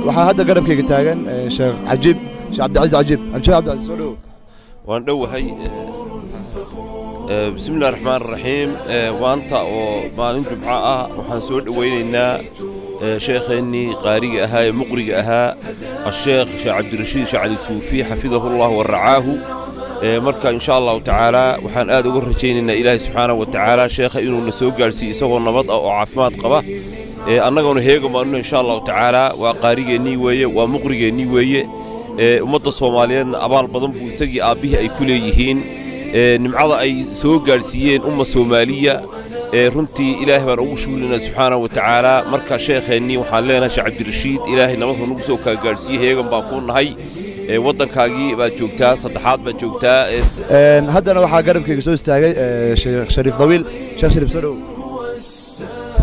waxaa hadda garabkayga taagan sheekh cajiib sheekh cabdicasiis cajiib sheekh cabdicasiis soo dhow waan dhowahay بسم الله الرحمن الرحيم وانت ومالين جمعة وحن سود ويننا شيخني قارئ أها مقرئ أها الشيخ عبد الرشيد شعلي السوفي حفظه الله ورعاه مركا إن شاء الله تعالى وحن آد ورجين إن إله سبحانه وتعالى شيخ إنه نسوق جالسي سوى النبض أو عفمات قبه أنا قلنا هيك ما إنه إن شاء الله تعالى وقارئ نيوية ومقرئ نيوية ومدة الصوماليين أبان بدن بوتجي أبيه أي كليهين nimcada ay soo gaarsiiyeen umma Soomaaliya runtii Ilaahay baan ugu shukrina subhanahu wa ta'ala marka sheekheeni waxaan leenahay Sheikh Cabdi Rashiid Ilaahay nabad nagu soo ka gaarsiiyay heegan baan ku nahay wadankaagii baad joogtaa saddexaad baad joogtaa haddana waxaa garabkayga soo istaagay Sheikh Shariif Dawiil Sheikh Shariif Sadow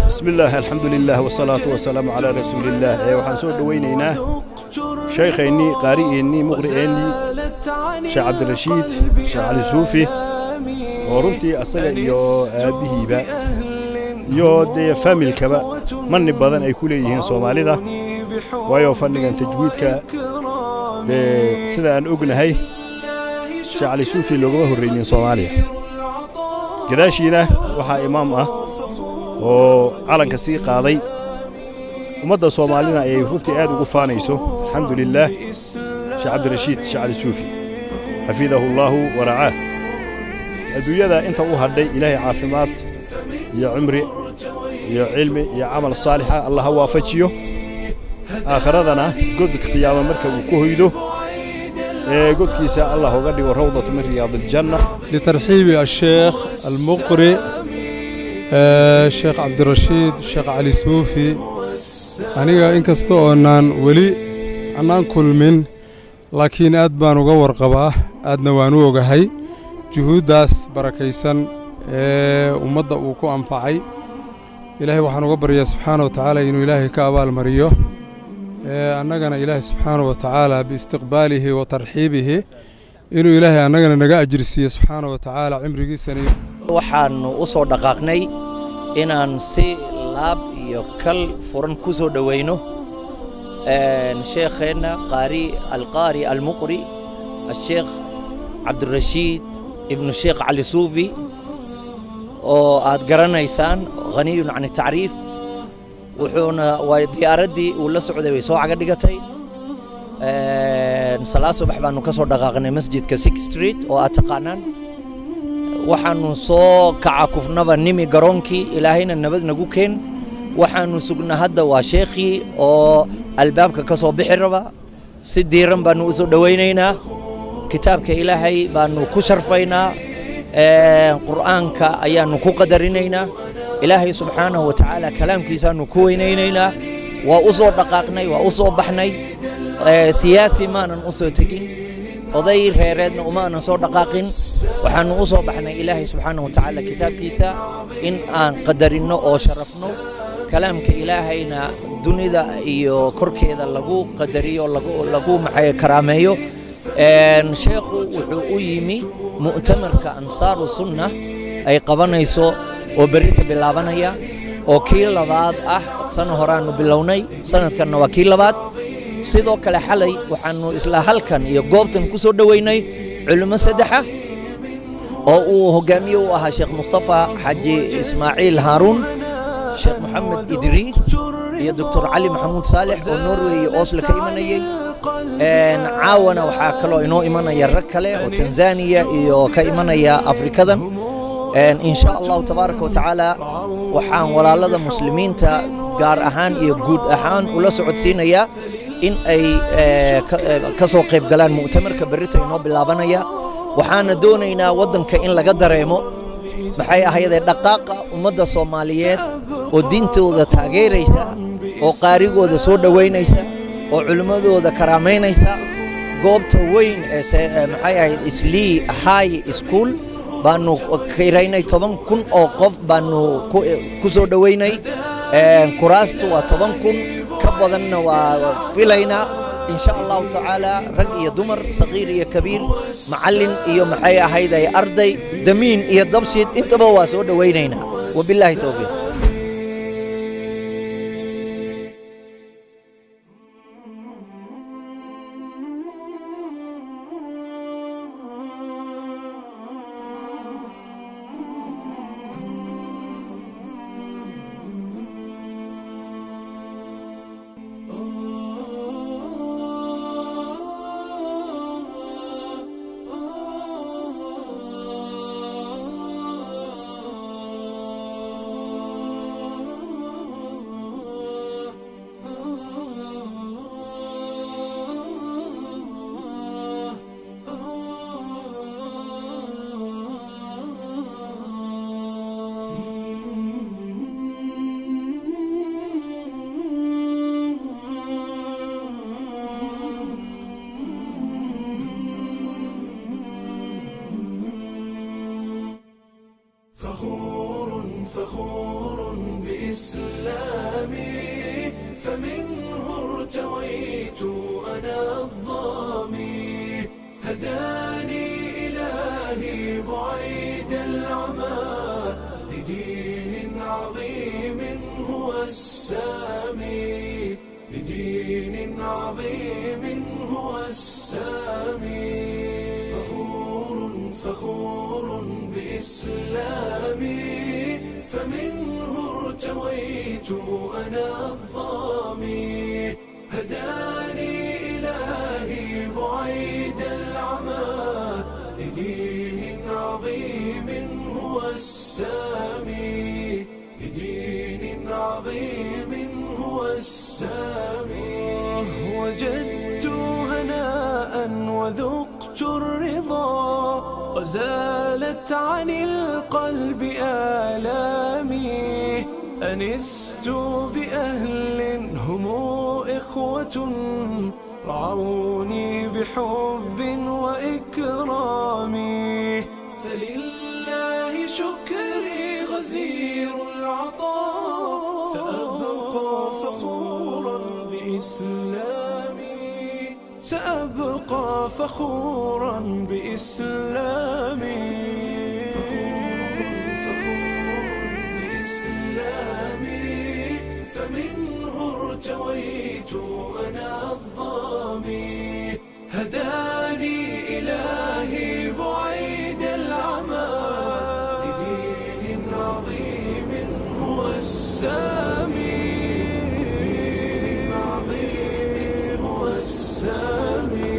بسم الله الحمد لله والصلاة والسلام على رسول الله وحن سود وينينا شيخيني قارئيني مقرئيني شيخ عبد الرشيد شيخ علي السوفي ورنتي أصلا يو بهيبة يو دي فاميل كبا من بدن أي كليهن صومالي ده ويو فنجان تجويد بسنة أن أقول هاي شيخ علي السوفي لغوه الرينين صوماليا كذاشينا وحا إمام oo calanka sii qaaday ummadda Soomaalina ay runtii aad ugu faanayso alxamdulillah Sheikh Cabdi Rashiid Sheikh Ali Suufi xafidahu Allah wa ra'ah adduunyada inta uu hadhay Ilaahay caafimaad iyo cumri iyo cilmi iyo amal saalix Allah waafajiyo aakhiradana godka qiyaama marka uu ku hoydo godkiisa Allah uga dhigo rawdatu min riyadil janna litarhibi al-sheikh al-muqri الشيخ عبد الرشيد الشيخ علي السوفي أنا إن كستو أنان ولي أنان كل من لكن أدبان وجور قباه أدنى وانو جهي جهود داس بركيسن ومضى وكو أنفعي إلهي وحنا جبر يا سبحانه وتعالى إنه إلهي كأبال مريو أنا جنا إلهي سبحانه وتعالى باستقباله وترحيبه إنه إلهي أنا جنا نجا أجرسي سبحانه وتعالى عمري سنة waxaanu u soo dhaqaaqnay inaan si laab iyo kal furan ku soo dhaweyno sheekheena qaari al-muqri al-sheekh Cabdi Rashiid ibn Sheikh Ali Suufi oo aad garanaysaan ghaniyun an ta'rif wuxuuna way diyaaradii uu la socday way soo caga dhigatay salaad subax baanu ka soo dhaqaaqnay masjidka 6th Street oo aad taqaanaan waxaanu soo kaca kufnaba nimi garoonkii ilaahayna nabad nagu keen waxaanu sugna hadda waa sheekhi oo albaabka ka soo bixi raba si diiran baanu u soo dhaweynaynaa kitaabka ilaahay baanu ku sharfaynaa quraanka ayaanu ku qadarinaynaa ilaahay subhanahu wa ta'ala kalaamkiisaanu ku weynaynaynaa waa u soo dhaqaaqnay waa u soo baxnay siyaasi maanan u soo tagin oday reereedna uma aanan soo dhaqaaqin waxaanu u soo baxnay ilaahay subhanahu wa ta'ala kitaabkiisa in aan qadarino oo sharafno kalaamka ilaahayna dunida iyo korkeeda lagu qadariyo lagu maxay karaameeyo sheekhu wuxuu u yimi mu'tamarka ansaaru sunnah ay qabanayso oo berita bilaabanaya oo kii labaad ah san horaanu bilownay sanadkanna waa kii labaad sidoo kale xalay waxaanu isla halkan iyo goobtan ku soo dhaweynay culimo saddexa oo uu hogaamiye u ahaa Sheikh Mustafa Haji Ismaaciil Haarun Sheikh Mohammed Idris iyo Dr. Ali Mahmoud Saleh oo Norway iyo Oslo ka imanayay caawana waxaa kaloo inoo imanaya rag kale oo Tanzania iyo ka imanaya Afrikadan in sha Allah tabaaraka wa taala waxaan walaalada muslimiinta gaar ahaan iyo guud ahaan ula socodsiinaya in ay ka soo qayb galaan mu'tamarka berita inoo bilaabanaya waxaana doonaynaa wadanka in laga dareemo maxay ahaydee dhaqaaqa ummadda Soomaaliyeed oo diintooda taageeraysa oo qaarigooda soo dhaweynaysa oo culimadooda karaameynaysa goobta weyn ee maxay ahayd Islii High School baanu kiiraynay 10,000 oo qof baanu ku soo dhaweynay kuraastu waa 10,000 ka badanna waa filayna إن شاء الله تعالى رجل يدمر صغير يا كبير معلم يا محيا هيدا يا أرضي دمين يا دبسيد أنت بواسود وينينا وبالله توفيق بدين عظيم هو السامي فخور بإسلامي فمنه ارتويت أنا الظامي هداني إلهي بعيد العمى لدين عظيم هو السامي لدين عظيم هو السامي وجدت هناء وذقت الرضا وزالت عن القلب آلامي أنست بأهل هم إخوة رعوني بحب وإكرام فلله شكري غزير العطاء سأبقى فخورا بإسلامي سأبقى فخورا بإسلامي فمنه ارتويت أنا الظامي هداني إلهي بعيد العمى لدين عظيم هو السامي لدين عظيم هو السامي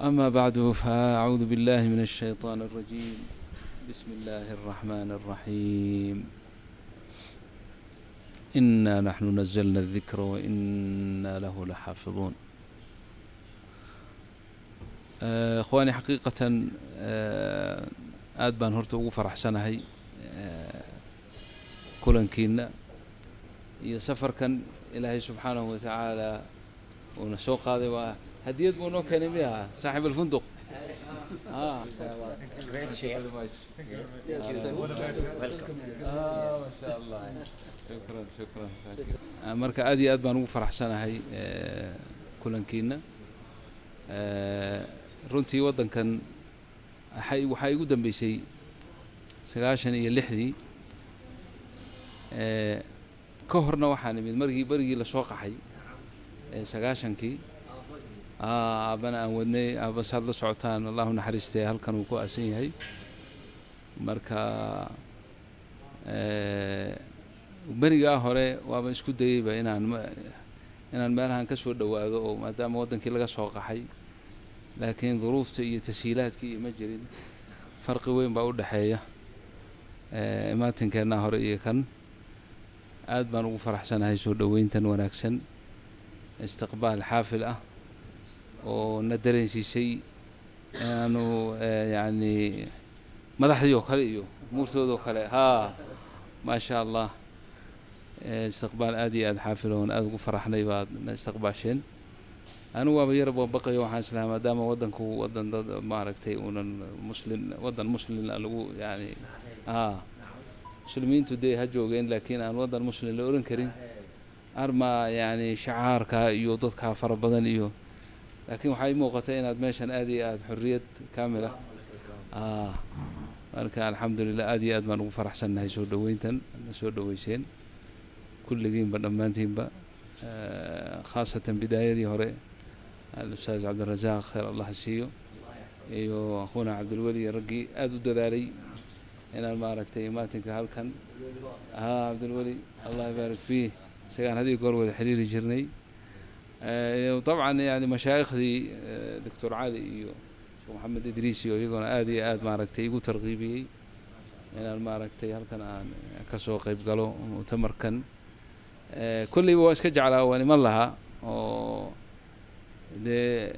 أما بعد فأعوذ بالله من الشيطان الرجيم بسم الله الرحمن الرحيم إنا نحن نزلنا الذكر وإنا له لحافظون إخواني حقيقة aad baan horta ugu faraxsanahay kulankiina iyo safarkan ilaahay subxaanahu watacaala uuna soo qaaday waa hadiyad buu noo keenay miyaha saaxib alfunduq ما شاء الله شكرا marka aad iyo aad baan ugu faraxsanahay kulankiina runtii wadankan waxaa igu dambeysay 96 ka horna waxaan imid markii la soo qaxay 90kii aabana aan wadnay aabbasaad la socotaan allahu naxariistay halkan uu ku aasan yahay marka berigaa hore waaba isku dayayba inaan meelahan ka soo dhawaado oo maadaama wadankii laga soo qaxay laakiin duruufta iyo tashiilaadkii ma jirin farqi weyn baa u dhaxeeya imaatinkeena hore iyo kan aad baan ugu faraxsanahay soo dhaweyntan wanaagsan istiqbaal xaafil ah oo na dareensiisay inaanu yani madaxdii oo kale iyo muurtooda oo kale maasha allah istiqbaal aad iyo aad xaafil oo aad ugu faraxnay baad na istiqbaasheen anu waaba yar baqayo waxaan islahaa maadaama wadanku wadan dad maaragtay uunan wadan muslim lagu yani muslimiintu dee ha joogeen laakiin aan wadan muslim la oran karin arma yani shacaarka iyo dadka fara badan iyo laakiin waxay muuqatay inaad meeshan aad iyo aad xurriyad kaamil ah marka alxamdulillah aad iyo aad baan ugu faraxsanahay soo dhaweyntan soo dhaweyseen kulligiinba dhammaantiinba khaasatan bidaayadii hore al-ustaaz cabdirasaaq khayr allah siiyo iyo akhuuna cabdulweli raggii aad u dadaalay inaan maaragtay imaatinka halkan cabdulweli allah yabaarik fiih isagaan hadii goor wada xiriiri jirnay طبعا يعني مشايخدي دكتور علي iyo محمد إدريس iyo iyaguna aad iyo aad maaragtay igu tarqiibiyay inaan maaragtay halkan aan ka soo qayb galo mu'tamarkan kulliba waa iska jeclaa waan iman lahaa oo dee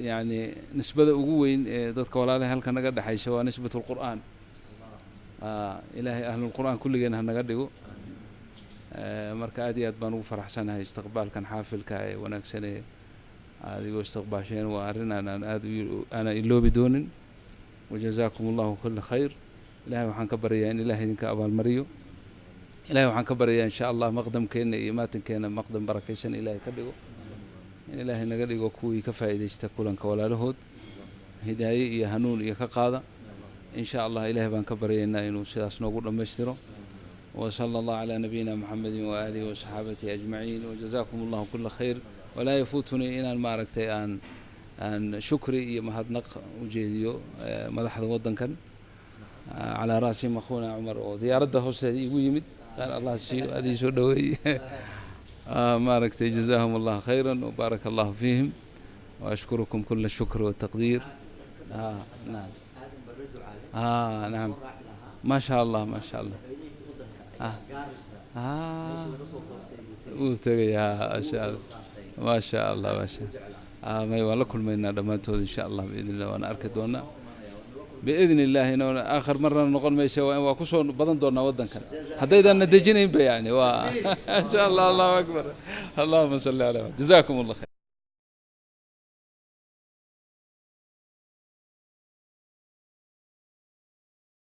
yani nisbada ugu weyn ee dadka walaalaha halkan naga dhexaysa waa nisbatu lqur'aan ilaahay ahlulqur'aan kulligeena ha naga dhigo marka aad iyo aad baan ugu faraxsanahay istiqbaalkan xaafilka ee wanaagsan ee adigoo istiqbaasheen waa arrin aanaan aad aanan iloobi doonin wajazaakum allahu kulla khayr ilahay waxaan ka baryayaa in ilahay idinka abaalmariyo ilahay waxaan ka baryayaa insha allah maqdamkeenna iyo maatankeena maqdam barakaysan ilahay ka dhigo in ilaahay naga dhigo kuwii ka faa'iidaysta kulanka walaalahood hidaaye iyo hanuun iyo ka qaada in sha allah ilaahay baan ka baryaynaa inuu sidaas noogu dhammaystiro وصلى الله على نبينا محمد وآله وصحابته أجمعين وجزاكم الله كل خير ولا يفوتني إن المعركة أن شكري مهدنق وجيديو مدحض وطن كان على رأسهم أخونا عمر وزيارته هسه يمد قال الله شيء هذه سودوي معركة جزاهم الله خيرا وبارك الله فيهم وأشكركم كل الشكر والتقدير نعم نعم ما شاء الله ما شاء الله ما شاء الله ما شاء الله ما يوالله كل ما ينادى ما تود إن شاء الله بإذن الله وأنا أركضونا بإذن الله إنه آخر مرة نقول ما يسوي وكسون بدن دورنا ودن كان حتى إذا ندجين يعني إن شاء الله الله أكبر اللهم صل على محمد جزاكم الله خير.